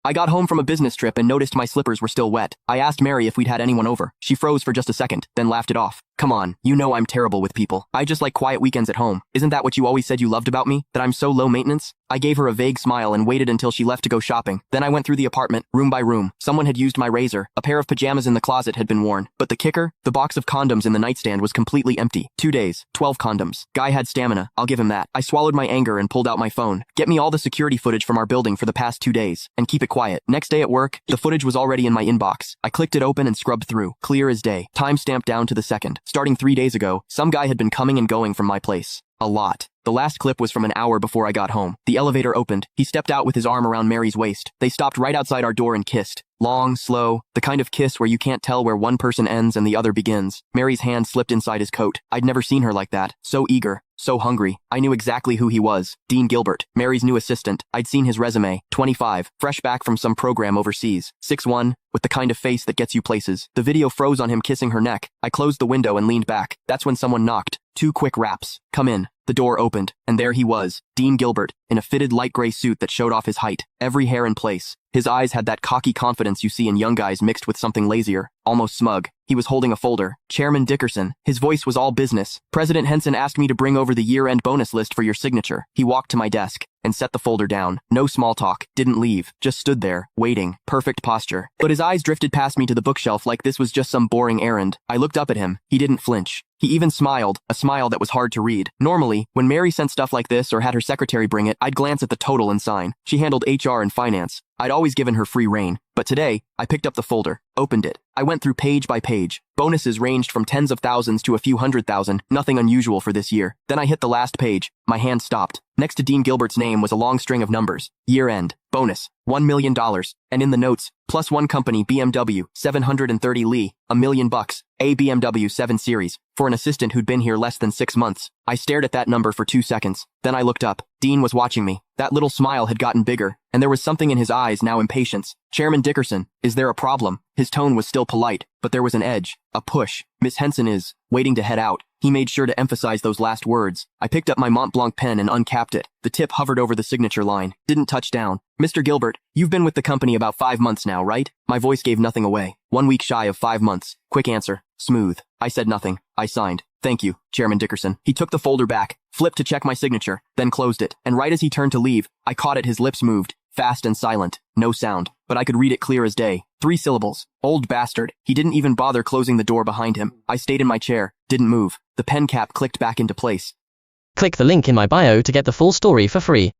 I got home from a business trip and noticed my slippers were still wet. I asked Mary if we'd had anyone over. She froze for just a second, then laughed it off. Come on, you know I'm terrible with people. I just like quiet weekends at home. Isn't that what you always said you loved about me? That I'm so low maintenance? I gave her a vague smile and waited until she left to go shopping. Then I went through the apartment, room by room. Someone had used my razor. A pair of pajamas in the closet had been worn. But the kicker? The box of condoms in the nightstand was completely empty. 2 days, 12 condoms. Guy had stamina, I'll give him that. I swallowed my anger and pulled out my phone. Get me all the security footage from our building for the past 2 days. And keep it quiet. Next day at work, the footage was already in my inbox. I clicked it open and scrubbed through. Clear as day. Time stamped down to the second. Starting 3 days ago, some guy had been coming and going from my place. A lot. The last clip was from an hour before I got home. The elevator opened. He stepped out with his arm around Mary's waist. They stopped right outside our door and kissed. Long, slow, the kind of kiss where you can't tell where one person ends and the other begins. Mary's hand slipped inside his coat. I'd never seen her like that. So eager. So hungry. I knew exactly who he was. Dean Gilbert, Mary's new assistant. I'd seen his resume. 25, fresh back from some program overseas. 6'1", with the kind of face that gets you places. The video froze on him kissing her neck. I closed the window and leaned back. That's when someone knocked. 2 quick raps. Come in. The door opened, and there he was, Dean Gilbert, in a fitted light gray suit that showed off his height, every hair in place. His eyes had that cocky confidence you see in young guys mixed with something lazier, almost smug. He was holding a folder. Chairman Dickerson. His voice was all business. President Henson asked me to bring over the year-end bonus list for your signature. He walked to my desk and set the folder down. No small talk. Didn't leave. Just stood there, waiting. Perfect posture. But his eyes drifted past me to the bookshelf like this was just some boring errand. I looked up at him. He didn't flinch. He even smiled, a smile that was hard to read. Normally, when Mary sent stuff like this or had her secretary bring it, I'd glance at the total and sign. She handled HR and finance. I'd always given her free rein. But today, I picked up the folder, opened it. I went through page by page. Bonuses ranged from tens of thousands to a few $100,000, nothing unusual for this year. Then I hit the last page. My hand stopped. Next to Dean Gilbert's name was a long string of numbers. Year-end. Bonus. $1 million. And in the notes, plus one company BMW, 730 Li, $1 million. A BMW 7 Series, for an assistant who'd been here less than 6 months. I stared at that number for 2 seconds. Then I looked up. Dean was watching me. That little smile had gotten bigger, and there was something in his eyes, now impatience. Chairman Dickerson, is there a problem? His tone was still polite, but there was an edge, a push. Miss Henson is waiting to head out. He made sure to emphasize those last words. I picked up my Mont Blanc pen and uncapped it. The tip hovered over the signature line. Didn't touch down. Mr. Gilbert, you've been with the company about 5 months now, right? My voice gave nothing away. 1 week shy of 5 months. Quick answer. Smooth. I said nothing. I signed. Thank you, Chairman Dickerson. He took the folder back, flipped to check my signature, then closed it. And right as he turned to leave, I caught it. His lips moved. Fast and silent. No sound. But I could read it clear as day. 3 syllables. Old bastard. He didn't even bother closing the door behind him. I stayed in my chair. Didn't move. The pen cap clicked back into place. Click the link in my bio to get the full story for free.